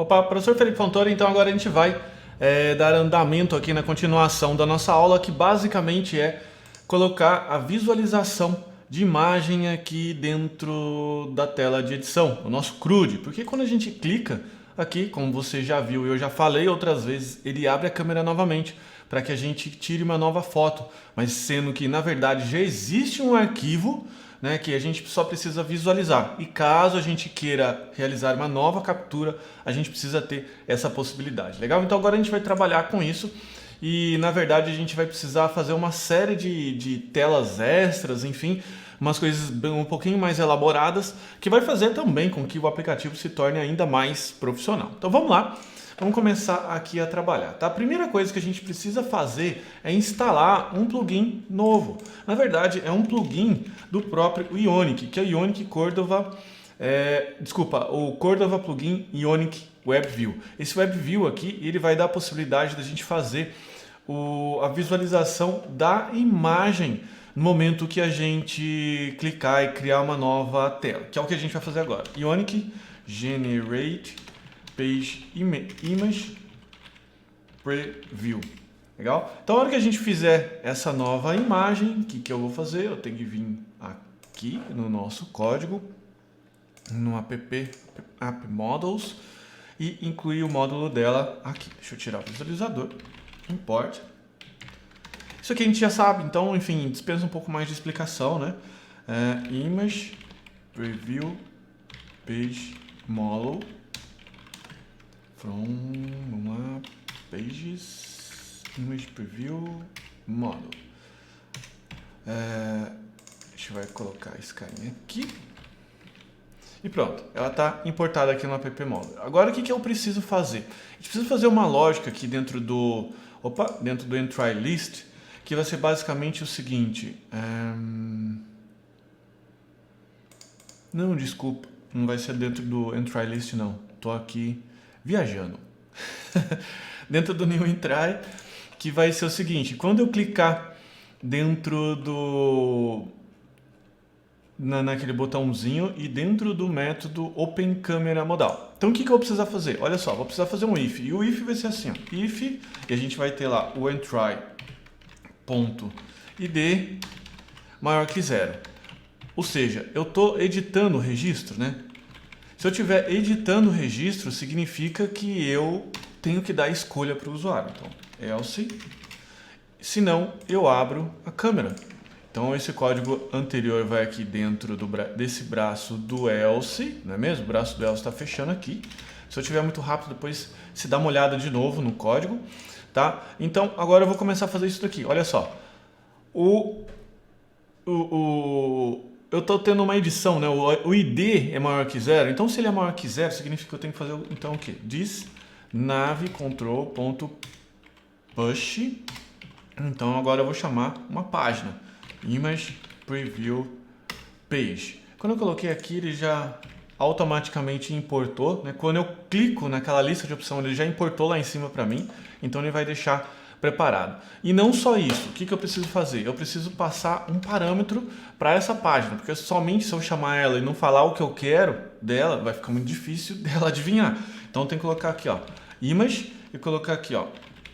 Opa, professor Felipe Fontoura, então agora a gente vai dar andamento aqui na continuação da nossa aula, que basicamente é colocar a visualização de imagem aqui dentro da tela de edição, o nosso CRUD, porque quando a gente clica aqui, como você já viu e eu já falei outras vezes, ele abre a câmera novamente para que a gente tire uma nova foto, mas sendo que na verdade já existe um arquivo, né, que a gente só precisa visualizar. E caso a gente queira realizar uma nova captura, a gente precisa ter essa possibilidade. Legal? Então agora a gente vai trabalhar com isso e na verdade a gente vai precisar fazer uma série de telas extras, enfim, umas coisas um pouquinho mais elaboradas que vai fazer também com que o aplicativo se torne ainda mais profissional. Então vamos lá. Vamos começar aqui a trabalhar, tá? A primeira coisa que a gente precisa fazer é instalar um plugin novo. Na verdade, é um plugin do próprio Ionic, que é o Ionic Cordova, o Cordova Plugin Ionic WebView. Esse WebView aqui, ele vai dar a possibilidade da gente fazer a visualização da imagem no momento que a gente clicar e criar uma nova tela, que é o que a gente vai fazer agora. Ionic Generate Page Image Preview. Legal? Então, na hora que a gente fizer essa nova imagem, o que eu vou fazer? Eu tenho que vir aqui no nosso código, no app Models, e incluir o módulo dela aqui. Deixa eu tirar o visualizador. Import. Isso aqui a gente já sabe, então, enfim, dispensa um pouco mais de explicação, né? Image Preview Page Model. Vamos lá, Pages, Image Preview, Model. A gente vai colocar esse carinha aqui. E pronto, ela está importada aqui no app Model. Agora o que eu preciso fazer? A gente precisa fazer uma lógica aqui dentro do Entry List, que vai ser basicamente o seguinte. Não, desculpa, não vai ser dentro do Entry List não. Estou aqui viajando. Dentro do New Entry, que vai ser o seguinte, quando eu clicar dentro naquele botãozinho e dentro do método Open Camera Modal. Então o que eu vou precisar fazer? Olha só, vou precisar fazer um if, e o if vai ser assim, ó, if, e a gente vai ter lá o entry.id maior que 0. Ou seja, eu estou editando o registro, né? Se eu estiver editando o registro, significa que eu tenho que dar escolha para o usuário. Então, else, se não, eu abro a câmera. Então, esse código anterior vai aqui dentro desse braço do else, não é mesmo? O braço do else está fechando aqui. Se eu estiver muito rápido, depois se dá uma olhada de novo no código, tá? Então, agora eu vou começar a fazer isso daqui. Olha só. Eu estou tendo uma edição, né? O ID é maior que 0, então se ele é maior que 0, significa que eu tenho que fazer então o quê? Diz nav.control.push. Então agora eu vou chamar uma página, Image Preview Page. Quando eu coloquei aqui, ele já automaticamente importou, né? Quando eu clico naquela lista de opção, ele já importou lá em cima para mim, então ele vai deixar preparado. E não só isso, o que eu preciso fazer? Eu preciso passar um parâmetro para essa página, porque somente se eu chamar ela e não falar o que eu quero dela, vai ficar muito difícil dela adivinhar. Então eu tenho que colocar aqui, ó, image, e colocar aqui, ó,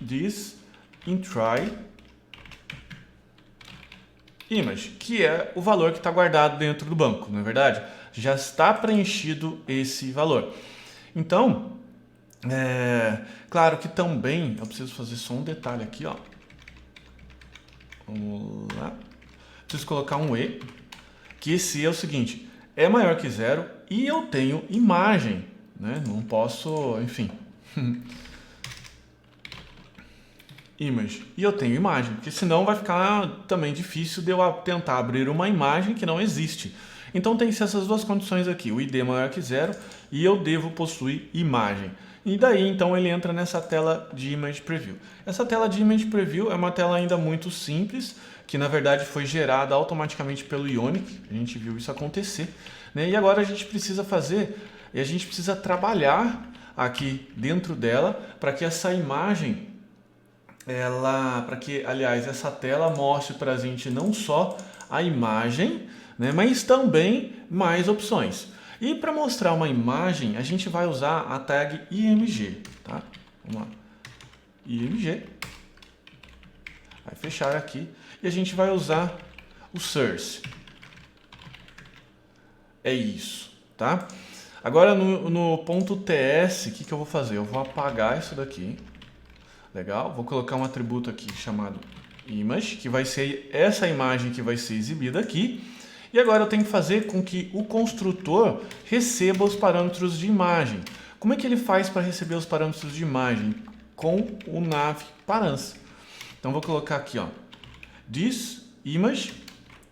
this entry image, que é o valor que está guardado dentro do banco, não é verdade? Já está preenchido esse valor. Então, claro que também eu preciso fazer só um detalhe aqui, ó. Vamos lá. Preciso colocar um E, que esse E é o seguinte, é maior que 0 e eu tenho imagem, né? Não posso, enfim. Image. E eu tenho imagem, porque senão vai ficar também difícil de eu tentar abrir uma imagem que não existe. Então tem essas duas condições aqui, o ID maior que 0 e eu devo possuir imagem. E daí, então, ele entra nessa tela de Image Preview. Essa tela de Image Preview é uma tela ainda muito simples, que na verdade foi gerada automaticamente pelo Ionic. A gente viu isso acontecer, né? E agora a gente precisa trabalhar aqui dentro dela para que essa imagem, essa tela mostre para a gente não só a imagem, né, mas também mais opções. E para mostrar uma imagem, a gente vai usar a tag IMG, tá? Vamos lá. IMG. Vai fechar aqui. E a gente vai usar o source. É isso, tá? Agora no ponto TS, o que eu vou fazer? Eu vou apagar isso daqui. Legal? Vou colocar um atributo aqui chamado image, que vai ser essa imagem que vai ser exibida aqui. E agora eu tenho que fazer com que o construtor receba os parâmetros de imagem. Como é que ele faz para receber os parâmetros de imagem? Com o nav_params. Então vou colocar aqui, ó, this image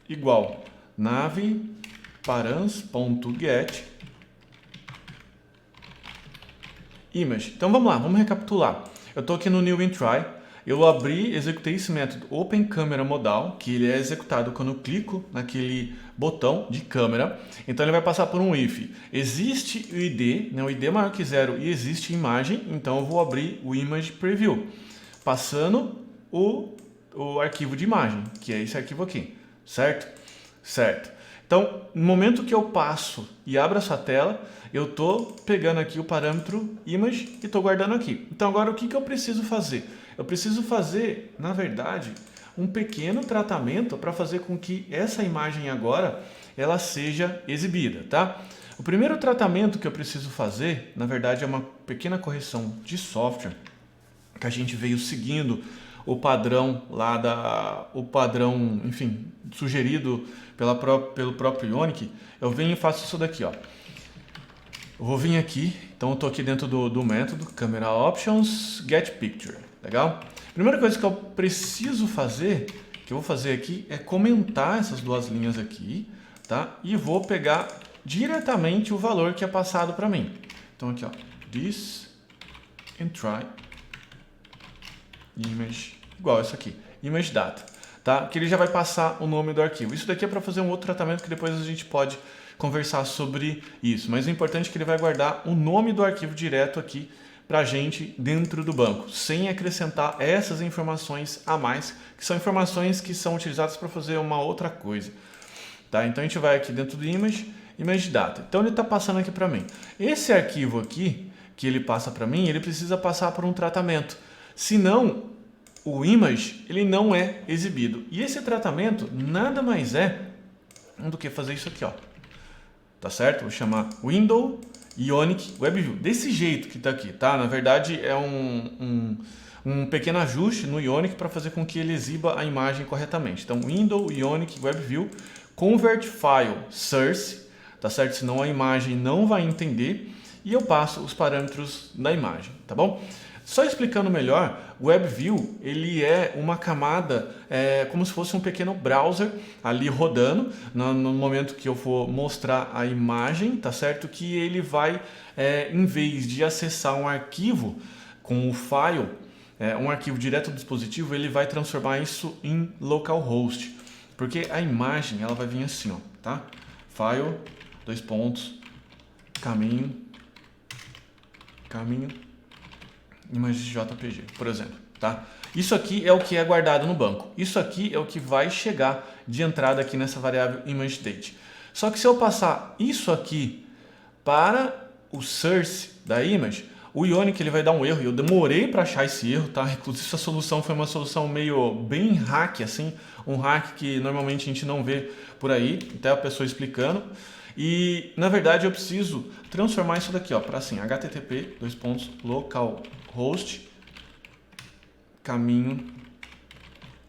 igual nav_params.get image. Então vamos lá, vamos recapitular. Eu estou aqui no new try, eu abri, executei esse método openCameraModal, que ele é executado quando eu clico naquele botão de câmera. Então ele vai passar por um if. Existe o ID, né, o ID maior que 0 e existe imagem, então eu vou abrir o image preview, passando o arquivo de imagem, que é esse arquivo aqui, certo? Certo. Então, no momento que eu passo e abro essa tela, eu estou pegando aqui o parâmetro image e estou guardando aqui. Então, agora o que eu preciso fazer? Eu preciso fazer, na verdade, um pequeno tratamento para fazer com que essa imagem agora ela seja exibida, tá? O primeiro tratamento que eu preciso fazer, na verdade, é uma pequena correção de software, que a gente veio seguindo o padrão lá o padrão, enfim, sugerido pelo próprio Ionic. Eu venho e faço isso daqui, ó. Eu vou vir aqui, então eu estou aqui dentro do método Camera Options Get Picture, legal? Primeira coisa que eu preciso fazer, que eu vou fazer aqui, é comentar essas duas linhas aqui, tá? E vou pegar diretamente o valor que é passado para mim. Então aqui, ó, this and try image igual isso aqui, image data, tá? Que ele já vai passar o nome do arquivo. Isso daqui é para fazer um outro tratamento que depois a gente pode conversar sobre isso, mas o importante é que ele vai guardar o nome do arquivo direto aqui para a gente dentro do banco, sem acrescentar essas informações a mais, que são informações que são utilizadas para fazer uma outra coisa, tá? Então a gente vai aqui dentro do image data. Então ele está passando aqui para mim. Esse arquivo aqui que ele passa para mim, ele precisa passar por um tratamento, senão o image ele não é exibido. E esse tratamento nada mais é do que fazer isso aqui, ó. Tá certo? Vou chamar Window Ionic WebView. Desse jeito que está aqui, tá? Na verdade é um pequeno ajuste no Ionic para fazer com que ele exiba a imagem corretamente. Então Window Ionic WebView Convert File Source, tá certo? Senão a imagem não vai entender e eu passo os parâmetros da imagem, tá bom? Só explicando melhor, o WebView ele é uma camada, como se fosse um pequeno browser ali rodando no momento que eu for mostrar a imagem, tá certo? Que ele vai, em vez de acessar um arquivo com o file, um arquivo direto do dispositivo, ele vai transformar isso em localhost, porque a imagem ela vai vir assim, ó, tá? File, dois pontos, caminho, imagem JPG, por exemplo, tá? Isso aqui é o que é guardado no banco. Isso aqui é o que vai chegar de entrada aqui nessa variável ImageDate. Só que se eu passar isso aqui para o source da image, o Ionic ele vai dar um erro. Eu demorei para achar esse erro, tá? Inclusive essa solução foi uma solução meio bem hack, assim, um hack que normalmente a gente não vê por aí, até a pessoa explicando. E na verdade eu preciso transformar isso daqui, ó, para assim, http localhost caminho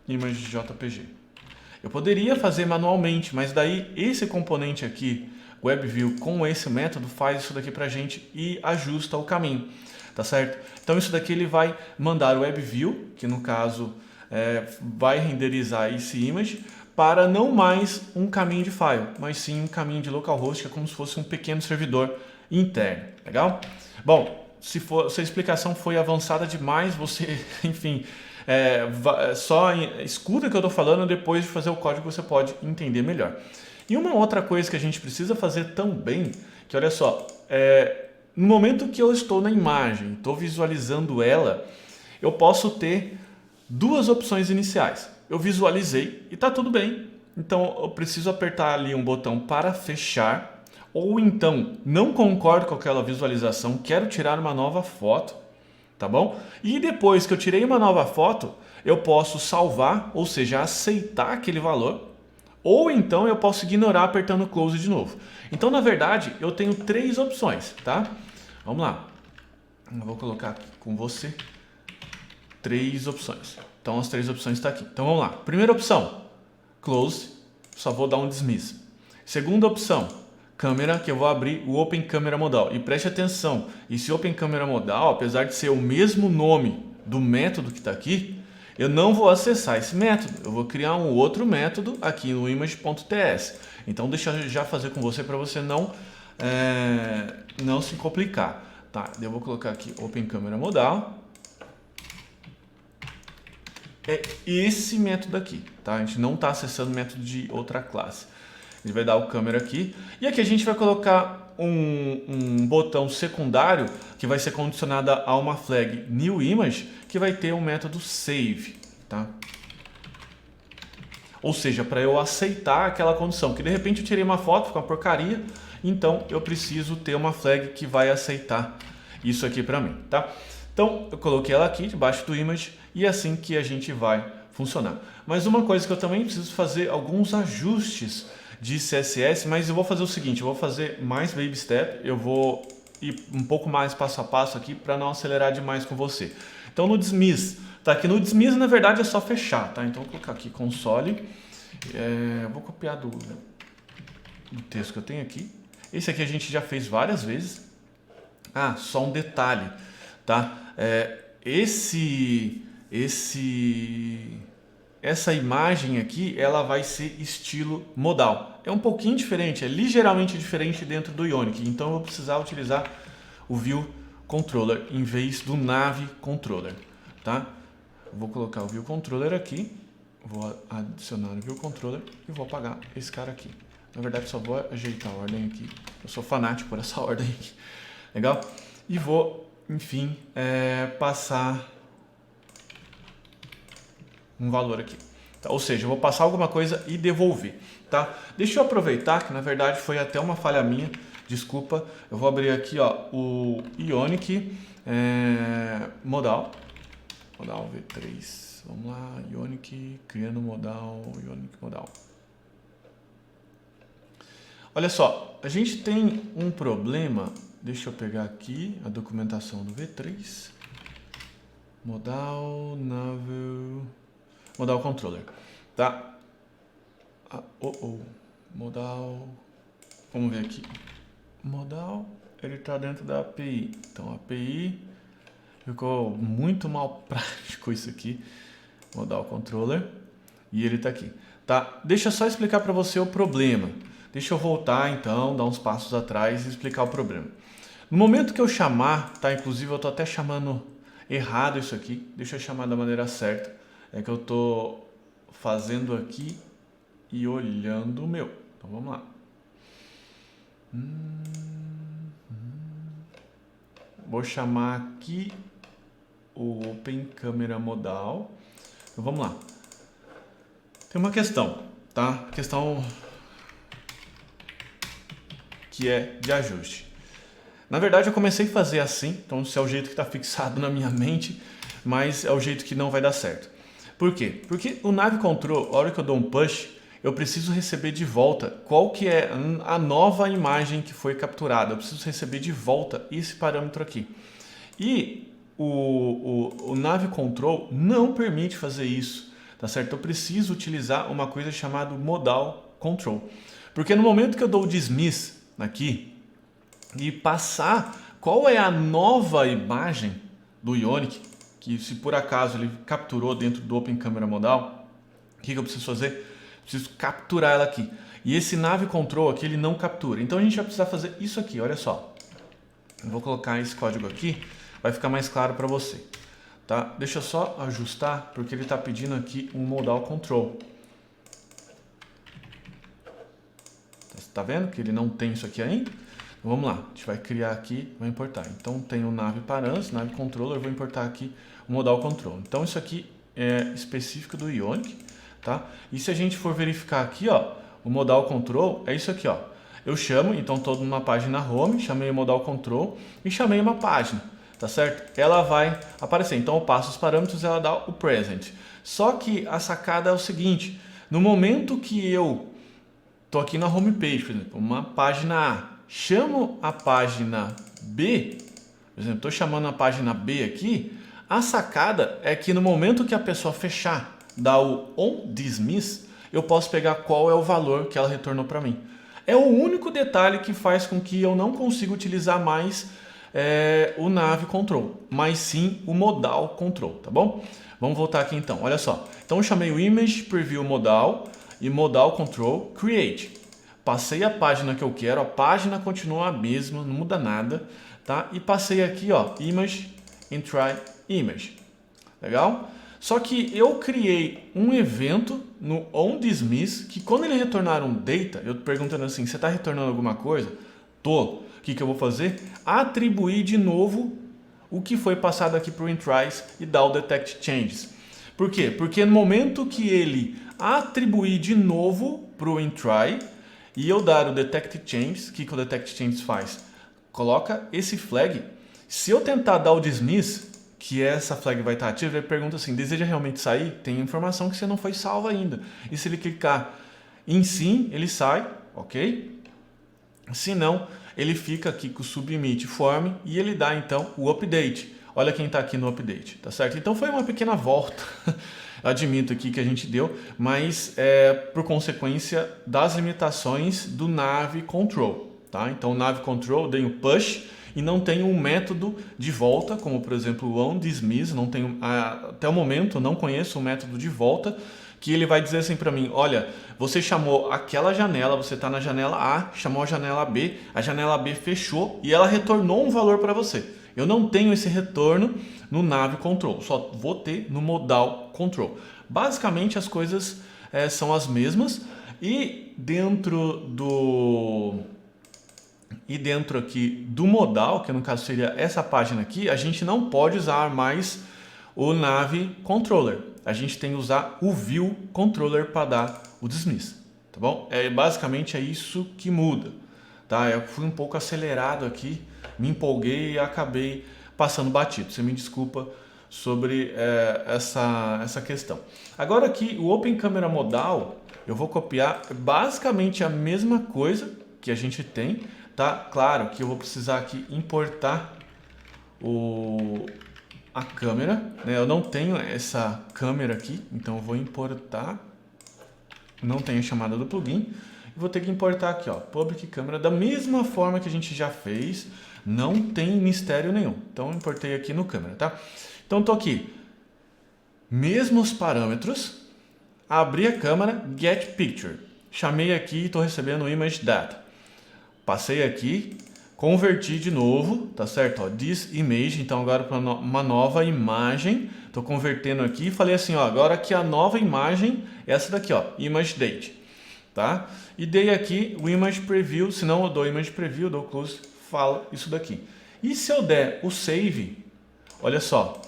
image JPG. Eu poderia fazer manualmente, mas daí esse componente aqui, WebView, com esse método faz isso daqui pra gente e ajusta o caminho, tá certo? Então isso daqui ele vai mandar o WebView, que no caso vai renderizar esse image, para não mais um caminho de file, mas sim um caminho de localhost, que é como se fosse um pequeno servidor interno, legal? Bom, se a explicação foi avançada demais, você, enfim, só escuta o que eu estou falando, depois de fazer o código você pode entender melhor. E uma outra coisa que a gente precisa fazer também, que olha só, no momento que eu estou na imagem, estou visualizando ela, eu posso ter duas opções iniciais. Eu visualizei e está tudo bem. Então eu preciso apertar ali um botão para fechar ou então não concordo com aquela visualização, quero tirar uma nova foto, tá bom? E depois que eu tirei uma nova foto, eu posso salvar, ou seja, aceitar aquele valor, ou então eu posso ignorar apertando close de novo. Então, na verdade, eu tenho 3 opções, tá? Vamos lá. Eu vou colocar aqui com você 3 opções. Então, as 3 opções estão aqui. Então, vamos lá. Primeira opção, close, só vou dar um dismiss. Segunda opção, câmera, que eu vou abrir o Open Camera Modal. E preste atenção, esse Open Camera Modal, apesar de ser o mesmo nome do método que está aqui, eu não vou acessar esse método. Eu vou criar um outro método aqui no image.ts. Então, deixa eu já fazer com você para você não se complicar. Tá, eu vou colocar aqui Open Camera Modal. É esse método aqui, tá? A gente não está acessando o método de outra classe. A gente vai dar o câmera aqui. E aqui a gente vai colocar um botão secundário que vai ser condicionado a uma flag New Image, que vai ter um método Save, tá? Ou seja, para eu aceitar aquela condição, que de repente eu tirei uma foto, ficou uma porcaria, então eu preciso ter uma flag que vai aceitar isso aqui para mim, tá? Então eu coloquei ela aqui debaixo do image e é assim que a gente vai funcionar. Mas uma coisa que eu também preciso fazer alguns ajustes de CSS, mas eu vou fazer o seguinte, eu vou fazer mais baby step, eu vou ir um pouco mais passo a passo aqui para não acelerar demais com você. Então no dismiss, tá aqui no dismiss na verdade é só fechar, tá? Então eu vou colocar aqui console, vou copiar do texto que eu tenho aqui. Esse aqui a gente já fez várias vezes. Ah, só um detalhe, tá? Essa imagem aqui, ela vai ser estilo modal. É um pouquinho diferente, é ligeiramente diferente dentro do Ionic. Então eu vou precisar utilizar o View Controller em vez do Nav Controller, tá? Eu vou colocar o View Controller aqui, vou adicionar o View Controller e vou apagar esse cara aqui. Na verdade, só vou ajeitar a ordem aqui. Eu sou fanático por essa ordem aqui. Legal? E vou, enfim, passar um valor aqui. Tá? Ou seja, eu vou passar alguma coisa e devolver. Tá? Deixa eu aproveitar que, na verdade, foi até uma falha minha. Desculpa. Eu vou abrir aqui ó, o Ionic Modal. Modal V3. Vamos lá. Ionic, criando modal, Ionic Modal. Olha só, a gente tem um problema. Deixa eu pegar aqui a documentação do V3. Modal, Modal Controller. Tá? Modal. Vamos ver aqui. Modal, ele está dentro da API. Então, a API ficou muito mal prático isso aqui. Modal Controller. E ele está aqui. Tá? Deixa eu só explicar para você o problema. Deixa eu voltar então, dar uns passos atrás e explicar o problema. No momento que eu chamar, tá? Inclusive eu tô até chamando errado isso aqui. Deixa eu chamar da maneira certa. É que eu tô fazendo aqui e olhando o meu. Então vamos lá. Vou chamar aqui o Open Camera Modal. Então vamos lá. Tem uma questão, tá? Questão que é de ajuste. Na verdade eu comecei a fazer assim, então esse é o jeito que está fixado na minha mente, mas é o jeito que não vai dar certo. Por quê? Porque o Nav Control, a hora que eu dou um push, eu preciso receber de volta qual que é a nova imagem que foi capturada. Eu preciso receber de volta esse parâmetro aqui. E o Nav Control não permite fazer isso, tá certo? Eu preciso utilizar uma coisa chamada Modal Control. Porque no momento que eu dou o dismiss aqui e passar qual é a nova imagem do Ionic, que se por acaso ele capturou dentro do Open Camera Modal, o que eu preciso fazer? Preciso capturar ela aqui. E esse Nav Control aqui ele não captura. Então a gente vai precisar fazer isso aqui, olha só. Eu vou colocar esse código aqui, vai ficar mais claro para você. Tá? Deixa eu só ajustar, porque ele está pedindo aqui um Modal Control. Tá vendo que ele não tem isso aqui ainda? Então, vamos lá, a gente vai criar aqui, vai importar. Então tem o Nav Params, Nav Controller, eu vou importar aqui o Modal Control. Então isso aqui é específico do Ionic, tá? E se a gente for verificar aqui, ó, o Modal Control é isso aqui, ó. Eu chamo, então estou numa página home, chamei o modal control e chamei uma página, tá certo? Ela vai aparecer, então eu passo os parâmetros e ela dá o present. Só que a sacada é o seguinte, no momento que eu estou aqui na home page, por exemplo, uma página A, chamo a página B, por exemplo, estou chamando a página B aqui, a sacada é que no momento que a pessoa fechar, dar o onDismiss, eu posso pegar qual é o valor que ela retornou para mim. É o único detalhe que faz com que eu não consiga utilizar mais o Nav Control, mas sim o Modal Control, tá bom? Vamos voltar aqui então, olha só. Então eu chamei o Image Preview Modal e Modal Control Create. Passei a página que eu quero, a página continua a mesma, não muda nada, tá? E passei aqui, ó, Image and Try Image. Legal? Só que eu criei um evento no onDismiss que quando ele retornar um data, eu perguntando assim, você está retornando alguma coisa? Tô. O que eu vou fazer? Atribuir de novo o que foi passado aqui para o inTries e dar o Detect Changes. Por quê? Porque no momento que ele atribuir de novo para o inTry e eu dar o Detect Changes, o que o Detect Changes faz? Coloca esse flag. Se eu tentar dar o Dismiss, que essa flag vai estar ativa, ele pergunta assim, deseja realmente sair? Tem informação que você não foi salvo ainda. E se ele clicar em sim, ele sai, ok? Se não, ele fica aqui com o submit form e ele dá então o update. Olha quem está aqui no update, tá certo? Então foi uma pequena volta, admito aqui que a gente deu, mas por consequência das limitações do Nav Control, tá? Então o Nav Control dei um push e não tem um método de volta, como por exemplo o onDismiss, não tem, até o momento não conheço o método de volta, que ele vai dizer assim para mim, olha, você chamou aquela janela, você está na janela A, chamou a janela B fechou e ela retornou um valor para você. Eu não tenho esse retorno no Nav Control, só vou ter no Modal Control. Basicamente as coisas são as mesmas e dentro aqui do modal, que no caso seria essa página aqui, a gente não pode usar mais o Nav Controller. A gente tem que usar o View Controller para dar o Dismiss, tá bom? Basicamente é isso que muda, tá? Eu fui um pouco acelerado aqui, me empolguei e acabei passando batido. Você me desculpa sobre essa questão. Agora aqui, o Open Camera Modal, eu vou copiar basicamente a mesma coisa que a gente tem, tá? Claro que eu vou precisar aqui importar a câmera, né? Eu não tenho essa câmera aqui, então eu vou importar. Não tenho a chamada do plugin. E vou ter que importar aqui, ó, Public Camera, da mesma forma que a gente já fez. Não tem mistério nenhum. Então eu importei aqui no câmera, tá? Então estou aqui. Mesmos parâmetros. Abri a câmera, Get Picture. Chamei aqui e estou recebendo o Image Data. Passei aqui, converti de novo, tá certo? Ó, this image, então agora para uma nova imagem, estou convertendo aqui e falei assim, ó, agora que a nova imagem é essa daqui, ó, Image Date, tá? E dei aqui o Image Preview, se não eu dou Image Preview, dou Close, fala isso daqui. E se eu der o Save, olha só,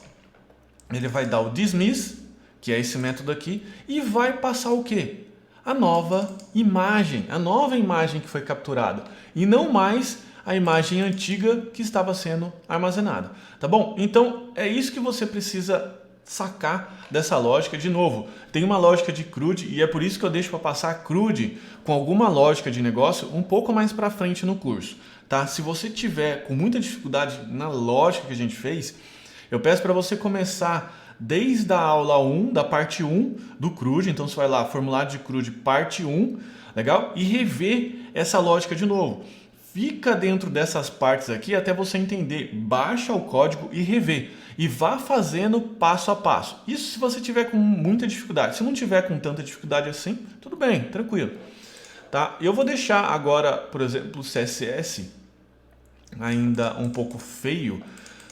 ele vai dar o Dismiss, que é esse método aqui, e vai passar o quê? A nova imagem que foi capturada, e não mais a imagem antiga que estava sendo armazenada, tá bom? Então é isso que você precisa sacar dessa lógica. De novo, tem uma lógica de CRUD e é por isso que eu deixo para passar CRUD com alguma lógica de negócio um pouco mais para frente no curso, tá? Se você tiver com muita dificuldade na lógica que a gente fez, eu peço para você começar desde a aula 1, da parte 1 do CRUD, então você vai lá, formulário de CRUD parte 1, legal? E rever essa lógica de novo. Fica dentro dessas partes aqui até você entender, baixa o código e rever. E vá fazendo passo a passo. Isso se você tiver com muita dificuldade. Se não tiver com tanta dificuldade assim, tudo bem, tranquilo. Tá? Eu vou deixar agora, por exemplo, o CSS ainda um pouco feio,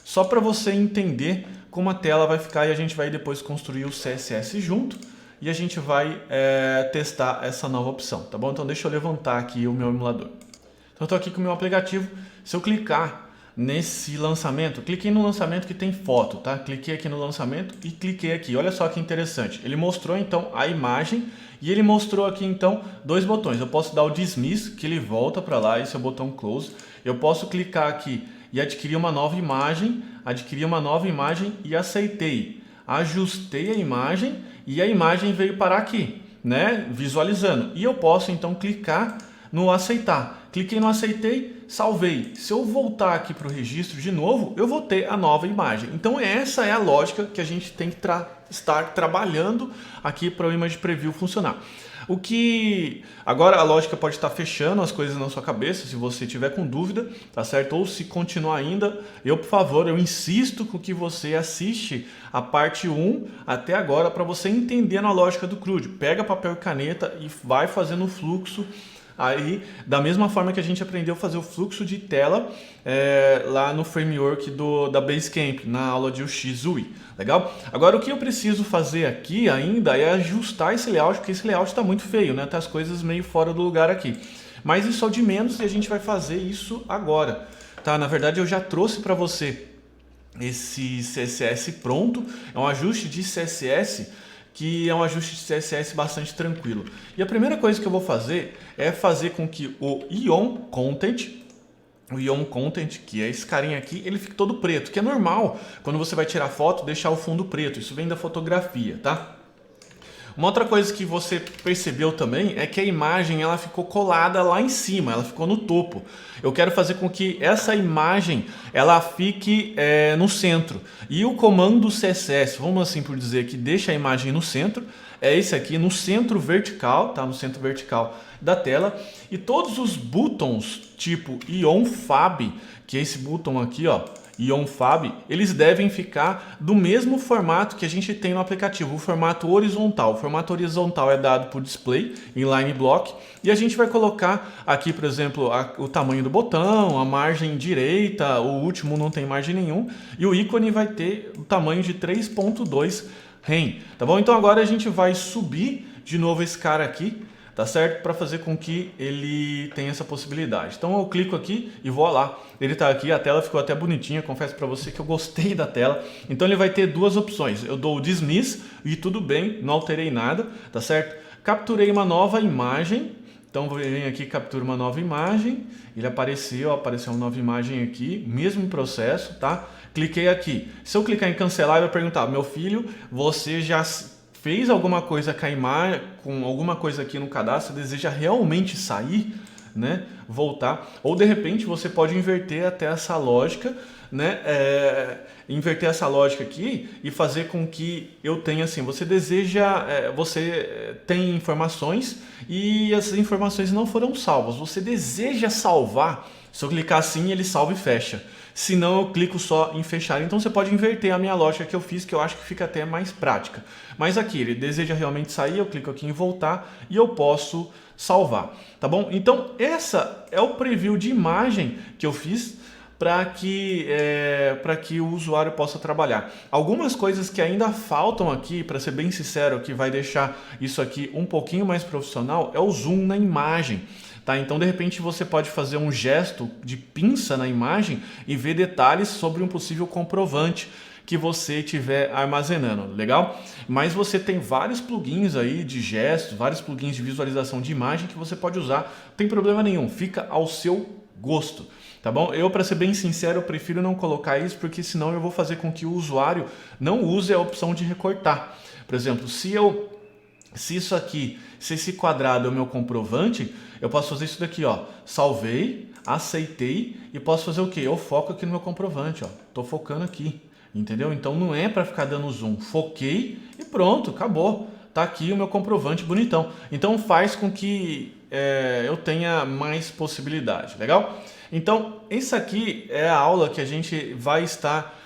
só para você entender como a tela vai ficar e a gente vai depois construir o CSS junto e a gente vai testar essa nova opção, tá bom? Então deixa eu levantar aqui o meu emulador. Então eu estou aqui com o meu aplicativo, se eu clicar nesse lançamento, cliquei no lançamento que tem foto, tá? Cliquei aqui no lançamento e cliquei aqui. Olha só que interessante. Ele mostrou então a imagem e ele mostrou aqui então dois botões. Eu posso dar o dismiss, que ele volta para lá, esse é o botão close. Eu posso clicar aqui e adquirir uma nova imagem, e aceitei. Ajustei a imagem e a imagem veio parar aqui, né? Visualizando. E eu posso então clicar no aceitar. Cliquei no aceitei, salvei. Se eu voltar aqui para o registro de novo, eu vou ter a nova imagem. Então essa é a lógica que a gente tem que estar trabalhando aqui para o Image Preview funcionar. O que agora a lógica pode estar fechando as coisas na sua cabeça, se você tiver com dúvida, tá certo? Ou se continuar ainda, por favor, eu insisto com que você assiste a parte 1 até agora para você entender a lógica do CRUD. Pega papel e caneta e vai fazendo o fluxo aí, da mesma forma que a gente aprendeu a fazer o fluxo de tela lá no framework da Basecamp, na aula de UX UI. Legal? Agora o que eu preciso fazer aqui ainda é ajustar esse layout, porque esse layout está muito feio, né? Tá as coisas meio fora do lugar aqui. Mas isso é o de menos e a gente vai fazer isso agora. Tá? Na verdade eu já trouxe para você esse CSS pronto, é um ajuste de CSS que é um ajuste de CSS bastante tranquilo. E a primeira coisa que eu vou fazer é fazer com que o Ion Content, que é esse carinha aqui, ele fique todo preto, que é normal quando você vai tirar foto deixar o fundo preto, isso vem da fotografia, tá? Uma outra coisa que você percebeu também é que a imagem ela ficou colada lá em cima, ela ficou no topo. Eu quero fazer com que essa imagem ela fique no centro. E o comando CSS, vamos assim por dizer, que deixa a imagem no centro, é esse aqui, no centro vertical, tá? No centro vertical da tela. E todos os buttons tipo Ion Fab, que é esse botão aqui, ó, Ion Fab, eles devem ficar do mesmo formato que a gente tem no aplicativo, o formato horizontal. O formato horizontal é dado por display, inline block, e a gente vai colocar aqui, por exemplo, o tamanho do botão, a margem direita, o último não tem margem nenhum, e o ícone vai ter o tamanho de 3.2 rem, tá bom? Então agora a gente vai subir de novo esse cara aqui, tá certo? Para fazer com que ele tenha essa possibilidade. Então eu clico aqui e vou lá. Ele tá aqui, a tela ficou até bonitinha, confesso para você que eu gostei da tela. Então ele vai ter duas opções. Eu dou o dismiss e tudo bem, não alterei nada, tá certo? Capturei uma nova imagem. Então vou vir aqui, captura uma nova imagem. Ele apareceu uma nova imagem aqui, mesmo processo, tá? Cliquei aqui. Se eu clicar em cancelar, ele vai perguntar: meu filho, você já fez alguma coisa com a imagem, com alguma coisa aqui no cadastro, deseja realmente sair, né? Voltar, ou de repente você pode inverter até essa lógica, né? Inverter essa lógica aqui e fazer com que eu tenha assim, você tem informações e essas informações não foram salvas, você deseja salvar, se eu clicar assim ele salva e fecha. Se não, eu clico só em fechar. Então você pode inverter a minha lógica que eu fiz, que eu acho que fica até mais prática. Mas aqui, ele deseja realmente sair, eu clico aqui em voltar e eu posso salvar. Tá bom? Então, essa é o preview de imagem que eu fiz para que o usuário possa trabalhar. Algumas coisas que ainda faltam aqui, para ser bem sincero, que vai deixar isso aqui um pouquinho mais profissional, é o zoom na imagem. Tá? Então, de repente, você pode fazer um gesto de pinça na imagem e ver detalhes sobre um possível comprovante que você estiver armazenando, legal? Mas você tem vários plugins aí de gestos, vários plugins de visualização de imagem que você pode usar, não tem problema nenhum, fica ao seu gosto, tá bom? Eu, para ser bem sincero, eu prefiro não colocar isso, porque senão eu vou fazer com que o usuário não use a opção de recortar. Por exemplo, se esse quadrado é o meu comprovante, eu posso fazer isso daqui, ó. Salvei, aceitei e posso fazer o quê? Eu foco aqui no meu comprovante, ó. Tô focando aqui, entendeu? Então não é para ficar dando zoom. Foquei e pronto, acabou. Tá aqui o meu comprovante bonitão. Então faz com que eu tenha mais possibilidade, legal? Então essa aqui é a aula que a gente vai estar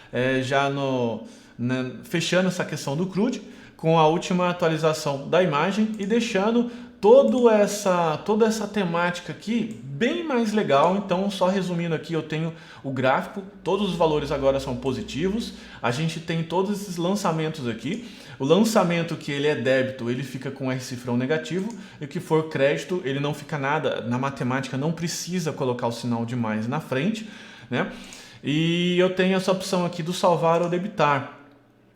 fechando essa questão do CRUD, com a última atualização da imagem e deixando toda essa temática aqui bem mais legal. Então, só resumindo aqui, eu tenho o gráfico, todos os valores agora são positivos, a gente tem todos esses lançamentos aqui. O lançamento que ele é débito, ele fica com R cifrão negativo, e o que for crédito, ele não fica nada, na matemática não precisa colocar o sinal de mais na frente, né? E eu tenho essa opção aqui do salvar ou debitar.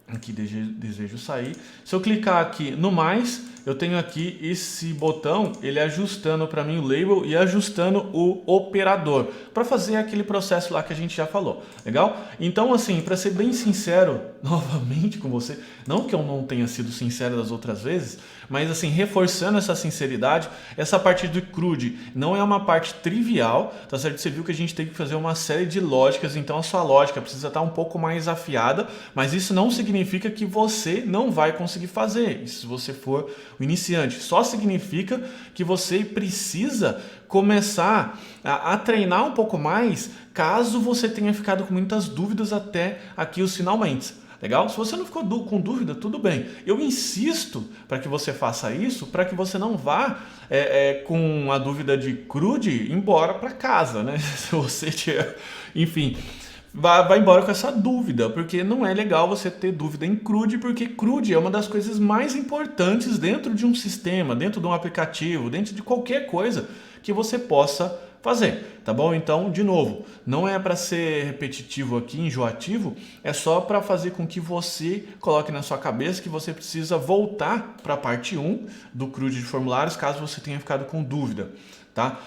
Aqui desejo sair. Se eu clicar aqui no mais, eu tenho aqui esse botão, ele ajustando para mim o label e ajustando o operador, para fazer aquele processo lá que a gente já falou. Legal? Então, assim, para ser bem sincero novamente com você, não que eu não tenha sido sincero das outras vezes, mas assim, reforçando essa sinceridade, essa parte do CRUD não é uma parte trivial, tá certo? Você viu que a gente tem que fazer uma série de lógicas, então a sua lógica precisa estar um pouco mais afiada, mas isso não significa que você não vai conseguir fazer, se você for o iniciante. Só significa que você precisa começar a treinar um pouco mais, caso você tenha ficado com muitas dúvidas até aqui os finalmente. Legal? Se você não ficou com dúvida, tudo bem. Eu insisto para que você faça isso, para que você não vá com a dúvida de CRUD embora para casa, né? Se você tiver, enfim, vai embora com essa dúvida, porque não é legal você ter dúvida em CRUD, porque CRUD é uma das coisas mais importantes dentro de um sistema, dentro de um aplicativo, dentro de qualquer coisa que você possa fazer, tá bom? Então, de novo, não é para ser repetitivo aqui, enjoativo, é só para fazer com que você coloque na sua cabeça que você precisa voltar para a parte 1 do CRUD de formulários, caso você tenha ficado com dúvida. Tá?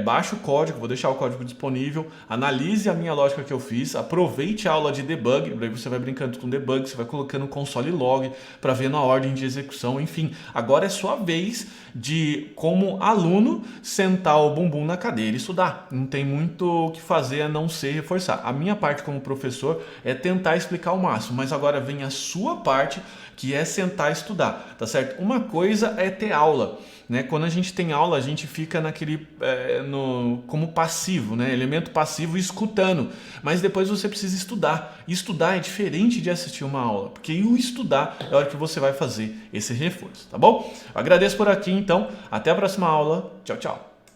Baixe o código, vou deixar o código disponível, analise a minha lógica que eu fiz, aproveite a aula de debug, aí você vai brincando com debug, você vai colocando o console log para ver na ordem de execução, enfim, agora é sua vez de, como aluno, sentar o bumbum na cadeira e estudar, não tem muito o que fazer a não ser reforçar. A minha parte como professor é tentar explicar o máximo, mas agora vem a sua parte, que é sentar e estudar, tá certo? Uma coisa é ter aula, né? Quando a gente tem aula, a gente fica naquele como passivo, né? Elemento passivo escutando, mas depois você precisa estudar. E estudar é diferente de assistir uma aula, porque o estudar é a hora que você vai fazer esse reforço, tá bom? Eu agradeço por aqui, então. Até a próxima aula. Tchau, tchau.